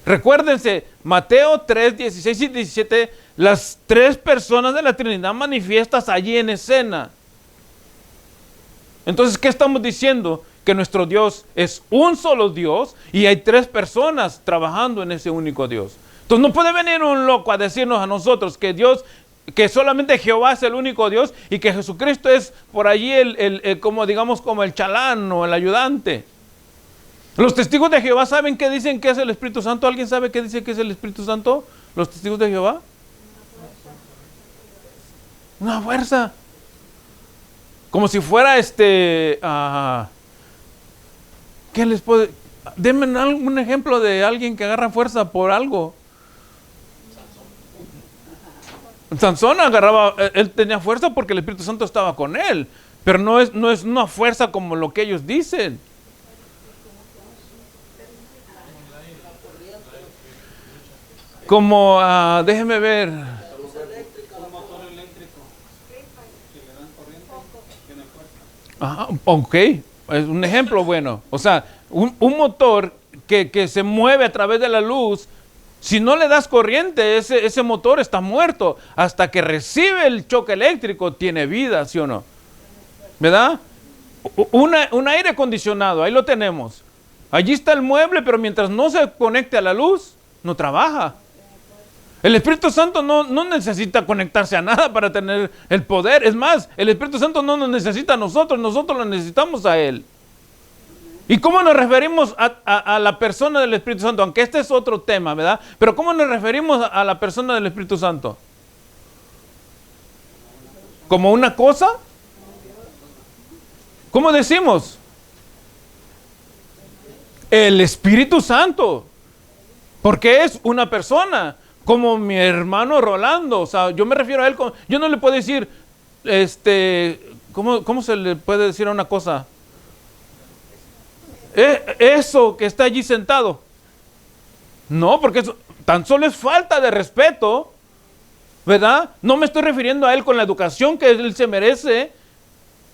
Recuérdense, Mateo 3, 16 y 17, las tres personas de la Trinidad manifiestas allí en escena. Entonces, ¿qué estamos diciendo? Que nuestro Dios es un solo Dios y hay tres personas trabajando en ese único Dios. Entonces, no puede venir un loco a decirnos a nosotros que Dios, que solamente Jehová es el único Dios y que Jesucristo es por allí como digamos como el chalán o el ayudante. Los testigos de Jehová saben qué dicen que es el Espíritu Santo. ¿Alguien sabe qué dice que es el Espíritu Santo? Los testigos de Jehová. Una fuerza. Como si fuera ¿qué les puede? Denme algún ejemplo de alguien que agarra fuerza por algo. Sansón agarraba, él tenía fuerza porque el Espíritu Santo estaba con él, pero no es una fuerza como lo que ellos dicen. Como, déjeme ver. Ajá, ok, es un ejemplo bueno. O sea, un motor que se mueve a través de la luz. Si no le das corriente, ese motor está muerto. Hasta que recibe el choque eléctrico, tiene vida, ¿sí o no? ¿Verdad? Un aire acondicionado, ahí lo tenemos. Allí está el mueble, pero mientras no se conecte a la luz, no trabaja. El Espíritu Santo no necesita conectarse a nada para tener el poder. Es más, el Espíritu Santo no nos necesita a nosotros lo necesitamos a Él. ¿Y cómo nos referimos a la persona del Espíritu Santo? Aunque este es otro tema, ¿verdad? Pero ¿cómo nos referimos a la persona del Espíritu Santo? ¿Como una cosa? ¿Cómo decimos? El Espíritu Santo. Porque es una persona. como mi hermano Rolando. O sea, yo me refiero a él, yo no le puedo decir, ¿cómo se le puede decir a una cosa? Eso que está allí sentado. No, porque eso tan solo es falta de respeto, ¿verdad? No me estoy refiriendo a él con la educación que él se merece,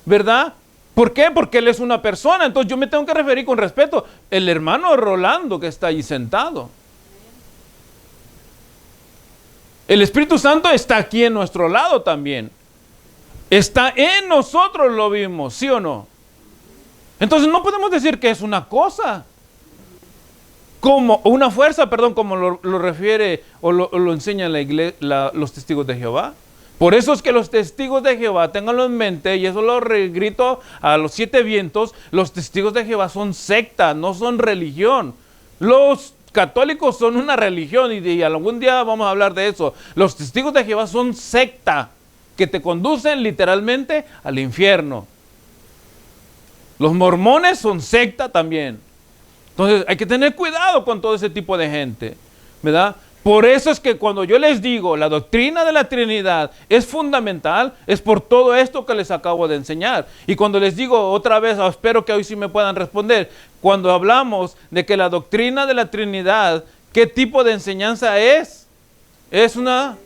¿verdad? ¿Por qué? Porque él es una persona, entonces yo me tengo que referir con respeto. El hermano Rolando que está allí sentado. El Espíritu Santo está aquí en nuestro lado también. Está en nosotros, lo vimos, ¿sí o no? Entonces no podemos decir que es una cosa, como una fuerza, perdón, como lo refiere o lo enseñan la iglesia, los testigos de Jehová. Por eso es que los testigos de Jehová, ténganlo en mente, y eso lo grito a los 7 vientos, los testigos de Jehová son secta, no son religión. Los católicos son una religión y algún día vamos a hablar de eso. Los testigos de Jehová son secta, que te conducen literalmente al infierno. Los mormones son secta también. Entonces hay que tener cuidado con todo ese tipo de gente, ¿verdad? Por eso es que cuando yo les digo la doctrina de la Trinidad es fundamental, es por todo esto que les acabo de enseñar. Y cuando les digo otra vez, espero que hoy sí me puedan responder, cuando hablamos de que la doctrina de la Trinidad, ¿qué tipo de enseñanza es? Es una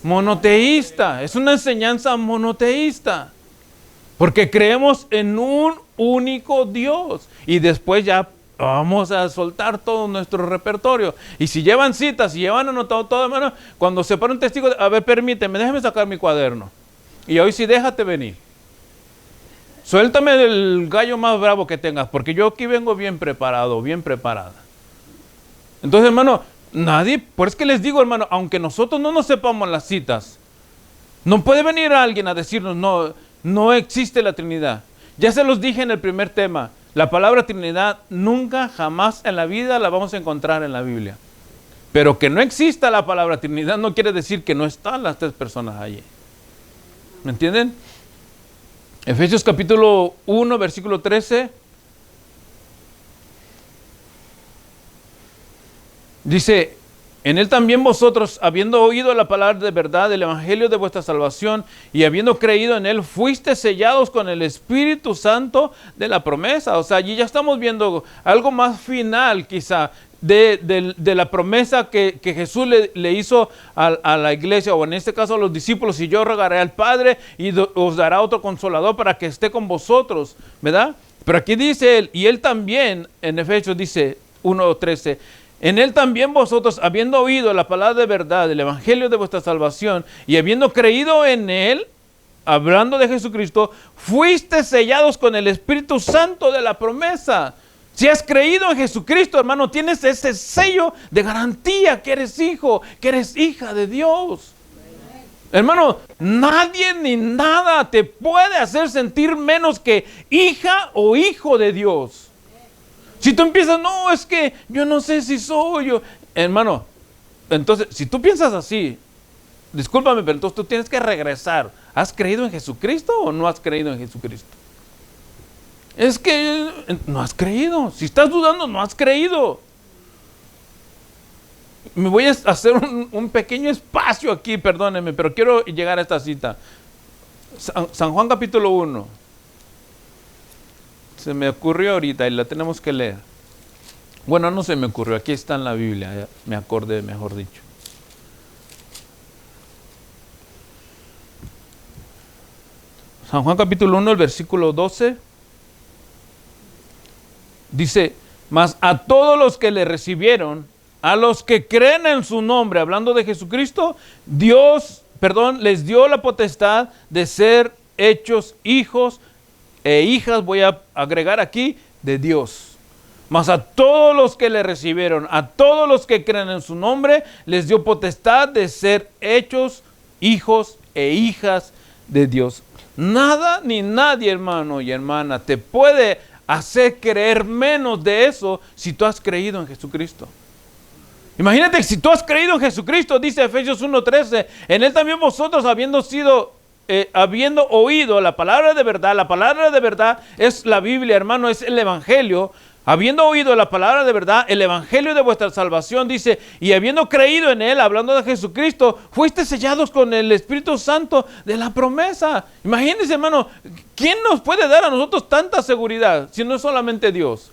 monoteísta, es una enseñanza monoteísta. Porque creemos en un único Dios. Y después ya vamos a soltar todo nuestro repertorio. Y si llevan citas, si llevan anotado todo, hermano, cuando se pone un testigo, a ver, permíteme, déjame sacar mi cuaderno. Y hoy sí déjate venir. Suéltame el gallo más bravo que tengas, porque yo aquí vengo bien preparado, bien preparada. Entonces, hermano, nadie, por eso que les digo, hermano, aunque nosotros no nos sepamos las citas, no puede venir alguien a decirnos, no existe la Trinidad. Ya se los dije en el primer tema, la palabra Trinidad nunca, jamás en la vida la vamos a encontrar en la Biblia. Pero que no exista la palabra Trinidad no quiere decir que no están las 3 personas allí. ¿Me entienden? Efesios capítulo 1, versículo 13. Dice, en él también vosotros, habiendo oído la palabra de verdad del evangelio de vuestra salvación y habiendo creído en él, fuiste sellados con el Espíritu Santo de la promesa. O sea, allí ya estamos viendo algo más final quizá de la promesa que Jesús le hizo a la iglesia, o en este caso a los discípulos: y yo rogaré al Padre y os dará otro consolador para que esté con vosotros, ¿verdad? Pero aquí dice él, y él también, en Efesios dice 1:13, en él también vosotros, habiendo oído la palabra de verdad, el evangelio de vuestra salvación, y habiendo creído en él, hablando de Jesucristo, fuiste sellados con el Espíritu Santo de la promesa. Si has creído en Jesucristo, hermano, tienes ese sello de garantía que eres hijo, que eres hija de Dios. Hermano, nadie ni nada te puede hacer sentir menos que hija o hijo de Dios. Si tú empiezas, no, es que yo no sé si soy yo. Hermano, entonces, si tú piensas así, discúlpame, pero entonces tú tienes que regresar. ¿Has creído en Jesucristo o no has creído en Jesucristo? Es que no has creído. Si estás dudando, no has creído. Me voy a hacer un pequeño espacio aquí, perdónenme, pero quiero llegar a esta cita. San Juan capítulo 1. Se me ocurrió ahorita y la tenemos que leer. Bueno, no se me ocurrió, aquí está en la Biblia, me acordé, mejor dicho. San Juan capítulo 1, el versículo 12. Dice, mas a todos los que le recibieron, a los que creen en su nombre, hablando de Jesucristo, les dio la potestad de ser hechos hijos e hijas, voy a agregar aquí, de Dios. Mas a todos los que le recibieron, a todos los que creen en su nombre, les dio potestad de ser hechos hijos e hijas de Dios. Nada ni nadie, hermano y hermana, te puede hacer creer menos de eso si tú has creído en Jesucristo. Imagínate que si tú has creído en Jesucristo, dice Efesios 1:13, en él también vosotros habiendo oído la palabra de verdad es la Biblia, hermano, es el evangelio, habiendo oído la palabra de verdad, el evangelio de vuestra salvación, dice, y habiendo creído en él, hablando de Jesucristo, fuiste sellados con el Espíritu Santo de la promesa. Imagínense, hermano, ¿quién nos puede dar a nosotros tanta seguridad si no es solamente Dios?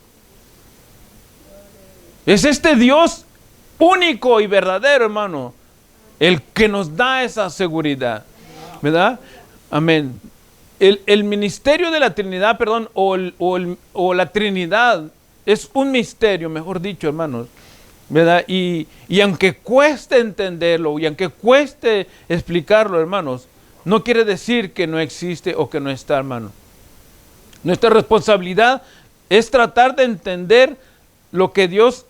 Es este Dios único y verdadero, hermano, el que nos da esa seguridad, ¿verdad? Amén. El ministerio de la Trinidad, perdón, o la Trinidad es un misterio, mejor dicho, hermanos, ¿verdad? Y aunque cueste entenderlo y aunque cueste explicarlo, hermanos, no quiere decir que no existe o que no está, hermano. Nuestra responsabilidad es tratar de entender lo que Dios,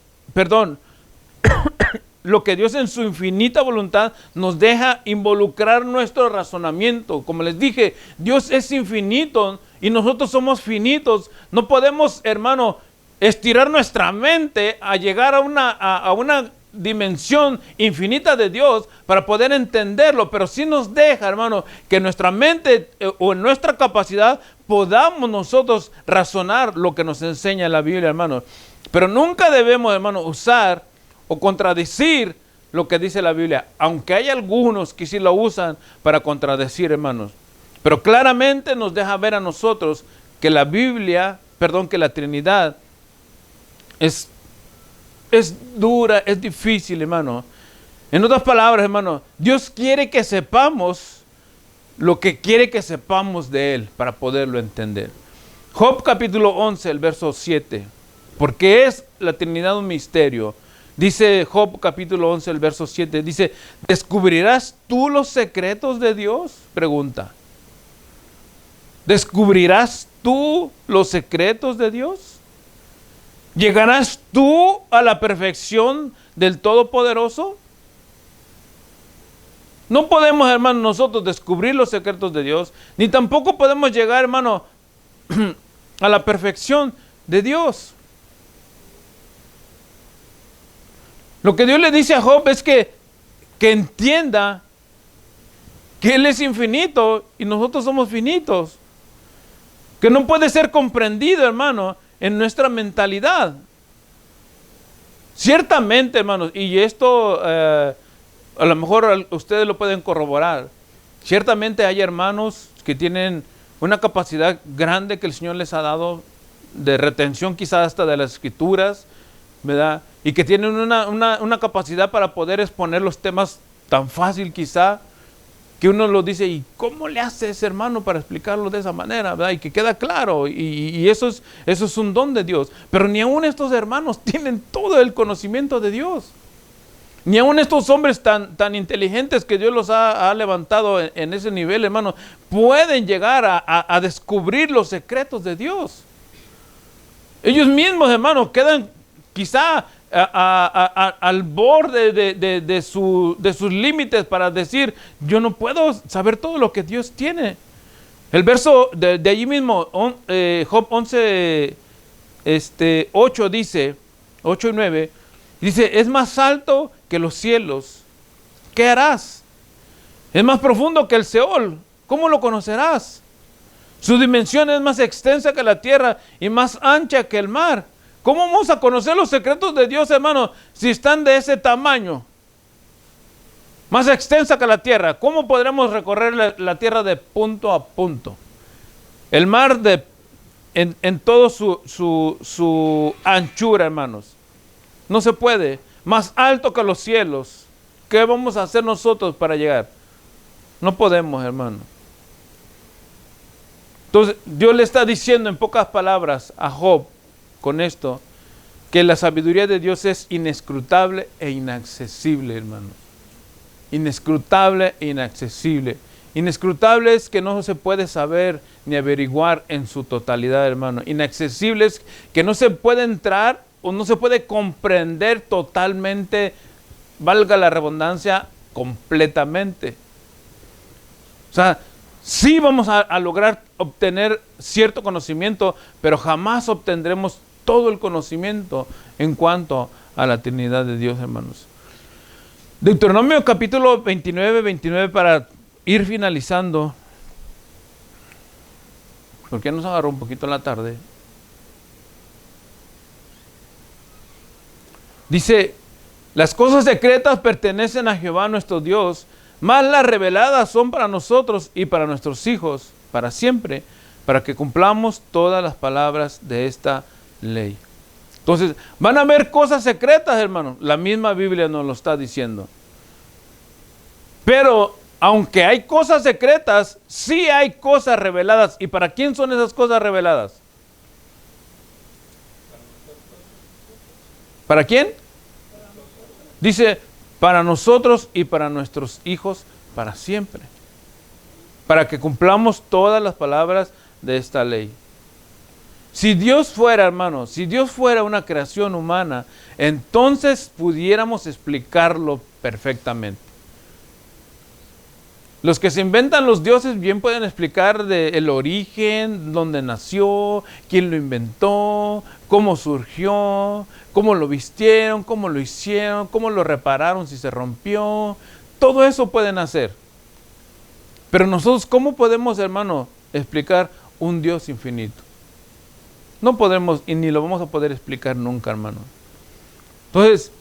lo que Dios en su infinita voluntad nos deja involucrar nuestro razonamiento. Como les dije, Dios es infinito y nosotros somos finitos. No podemos, hermano, estirar nuestra mente a llegar a una dimensión infinita de Dios para poder entenderlo, pero sí nos deja, hermano, que nuestra mente o en nuestra capacidad podamos nosotros razonar lo que nos enseña la Biblia, hermano. Pero nunca debemos, hermano, usar o contradecir lo que dice la Biblia, aunque hay algunos que sí lo usan para contradecir, hermanos. Pero claramente nos deja ver a nosotros que la Biblia, que la Trinidad es dura, es difícil, hermano. En otras palabras, hermano, Dios quiere que sepamos lo que quiere que sepamos de Él para poderlo entender. Job capítulo 11, el verso 7. Porque es la Trinidad un misterio. Dice Job capítulo 11, el verso 7. Dice, ¿descubrirás tú los secretos de Dios? Pregunta. ¿Descubrirás tú los secretos de Dios? ¿Llegarás tú a la perfección del Todopoderoso? No podemos, hermano, nosotros descubrir los secretos de Dios, ni tampoco podemos llegar, hermano, a la perfección de Dios. Lo que Dios le dice a Job es que entienda que Él es infinito y nosotros somos finitos. Que no puede ser comprendido, hermano, en nuestra mentalidad. Ciertamente, hermanos, y esto a lo mejor ustedes lo pueden corroborar. Ciertamente hay hermanos que tienen una capacidad grande que el Señor les ha dado de retención, quizás hasta de las Escrituras, ¿verdad? Y que tienen una capacidad para poder exponer los temas tan fácil quizá, que uno lo dice, ¿y cómo le hace ese hermano para explicarlo de esa manera? ¿Verdad? Y que queda claro, y eso es un don de Dios. Pero ni aún estos hermanos tienen todo el conocimiento de Dios. Ni aún estos hombres tan inteligentes que Dios los ha levantado en ese nivel, hermano, pueden llegar a descubrir los secretos de Dios. Ellos mismos, hermano, quedan quizá al borde de sus límites para decir, yo no puedo saber todo lo que Dios tiene. El verso de allí mismo, Job 11, 8 dice, 8 y 9, dice, es más alto que los cielos, ¿qué harás? Es más profundo que el Seol, ¿cómo lo conocerás? Su dimensión es más extensa que la tierra y más ancha que el mar. ¿Cómo vamos a conocer los secretos de Dios, hermano, si están de ese tamaño? Más extensa que la tierra. ¿Cómo podremos recorrer la tierra de punto a punto? El mar en toda su anchura, hermanos. No se puede. Más alto que los cielos. ¿Qué vamos a hacer nosotros para llegar? No podemos, hermano. Entonces, Dios le está diciendo en pocas palabras a Job, con esto, que la sabiduría de Dios es inescrutable e inaccesible, hermano. Inescrutable e inaccesible. Inescrutable es que no se puede saber ni averiguar en su totalidad, hermano. Inaccesible es que no se puede entrar o no se puede comprender totalmente, valga la redundancia, completamente. O sea, sí vamos a lograr obtener cierto conocimiento, pero jamás obtendremos todo el conocimiento en cuanto a la Trinidad de Dios, hermanos. Deuteronomio capítulo 29 para ir finalizando, porque ya nos agarró un poquito en la tarde. Dice, las cosas secretas pertenecen a Jehová nuestro Dios, mas las reveladas son para nosotros y para nuestros hijos, para siempre, para que cumplamos todas las palabras de esta ley. Entonces, van a haber cosas secretas, hermanos. La misma Biblia nos lo está diciendo. Pero, aunque hay cosas secretas, sí hay cosas reveladas. ¿Y para quién son esas cosas reveladas? ¿Para quién? Dice, para nosotros y para nuestros hijos para siempre. Para que cumplamos todas las palabras de esta ley. Si Dios fuera, hermanos, si Dios fuera una creación humana, entonces pudiéramos explicarlo perfectamente. Los que se inventan los dioses bien pueden explicar el origen, dónde nació, quién lo inventó, cómo surgió, cómo lo vistieron, cómo lo hicieron, cómo lo repararon si se rompió. Todo eso pueden hacer. Pero nosotros, ¿cómo podemos, hermano, explicar un Dios infinito? No podemos y ni lo vamos a poder explicar nunca, hermano. Entonces,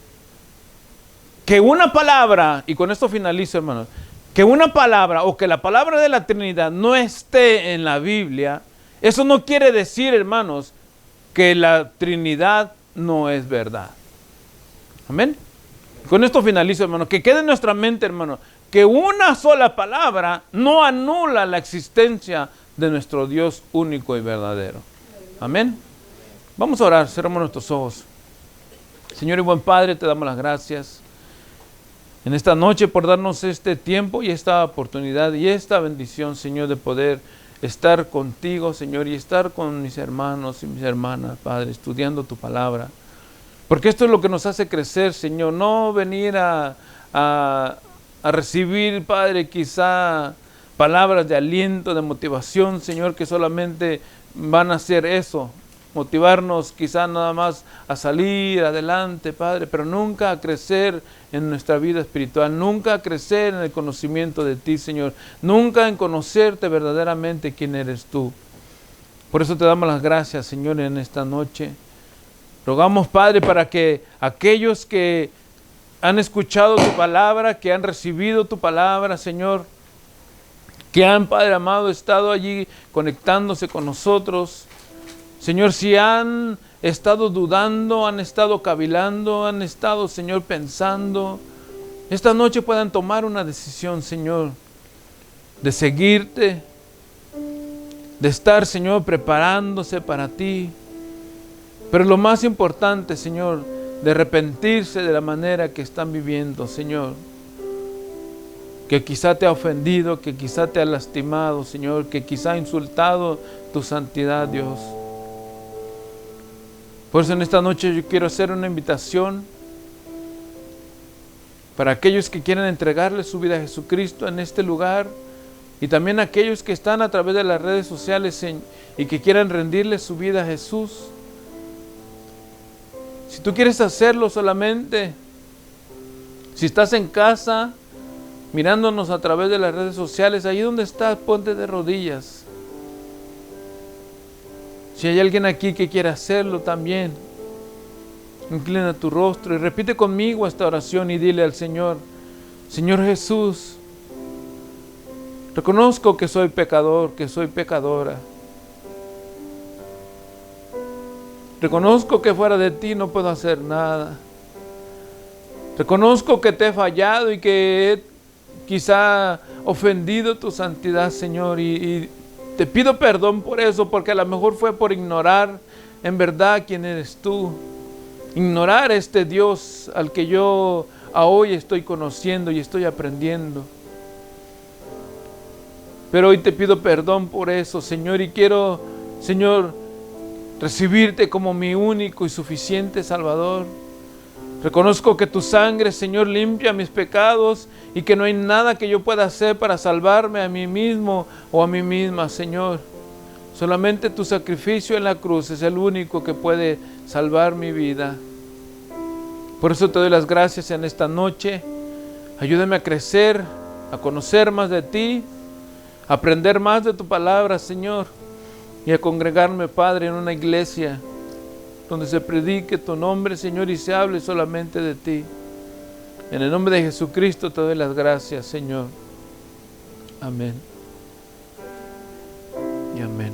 que una palabra, y con esto finalizo, hermano, que una palabra o que la palabra de la Trinidad no esté en la Biblia, eso no quiere decir, hermanos, que la Trinidad no es verdad. Amén. Con esto finalizo, hermano. Que quede en nuestra mente, hermano, que una sola palabra no anula la existencia de nuestro Dios único y verdadero. Amén. Vamos a orar, cerramos nuestros ojos. Señor y buen Padre, te damos las gracias en esta noche por darnos este tiempo y esta oportunidad y esta bendición, Señor, de poder estar contigo, Señor, y estar con mis hermanos y mis hermanas, Padre, estudiando tu palabra. Porque esto es lo que nos hace crecer, Señor, no venir a recibir, Padre, quizá palabras de aliento, de motivación, Señor, que solamente van a hacer eso, motivarnos quizá nada más a salir adelante, Padre, pero nunca a crecer en nuestra vida espiritual, nunca a crecer en el conocimiento de ti, Señor, nunca en conocerte verdaderamente quién eres tú. Por eso te damos las gracias, Señor, en esta noche. Rogamos, Padre, para que aquellos que han escuchado tu palabra, que han recibido tu palabra, Señor, que han, Padre amado, estado allí conectándose con nosotros, Señor, si han estado dudando, han estado cavilando, han estado, Señor, pensando, esta noche puedan tomar una decisión, Señor, de seguirte, de estar, Señor, preparándose para ti. Pero lo más importante, Señor, de arrepentirse de la manera que están viviendo, Señor. Que quizá te ha ofendido, que quizá te ha lastimado, Señor, que quizá ha insultado tu santidad, Dios. Por eso en esta noche yo quiero hacer una invitación para aquellos que quieren entregarle su vida a Jesucristo en este lugar y también aquellos que están a través de las redes sociales y que quieran rendirle su vida a Jesús. Si tú quieres hacerlo solamente, si estás en casa mirándonos a través de las redes sociales, ahí donde estás, ponte de rodillas. Si hay alguien aquí que quiera hacerlo también, inclina tu rostro y repite conmigo esta oración y dile al Señor: Señor Jesús, reconozco que soy pecador, que soy pecadora. Reconozco que fuera de ti no puedo hacer nada. Reconozco que te he fallado y que he quizá ofendido tu santidad, Señor, y te pido perdón por eso, porque a lo mejor fue por ignorar en verdad quién eres tú. Ignorar este Dios al que yo hoy estoy conociendo y estoy aprendiendo. Pero hoy te pido perdón por eso, Señor, y quiero, Señor, recibirte como mi único y suficiente Salvador. Reconozco que tu sangre, Señor, limpia mis pecados y que no hay nada que yo pueda hacer para salvarme a mí mismo o a mí misma, Señor. Solamente tu sacrificio en la cruz es el único que puede salvar mi vida. Por eso te doy las gracias en esta noche. Ayúdame a crecer, a conocer más de ti, a aprender más de tu palabra, Señor, y a congregarme, Padre, en una iglesia donde se predique tu nombre, Señor, y se hable solamente de ti. En el nombre de Jesucristo te doy las gracias, Señor. Amén. Y amén.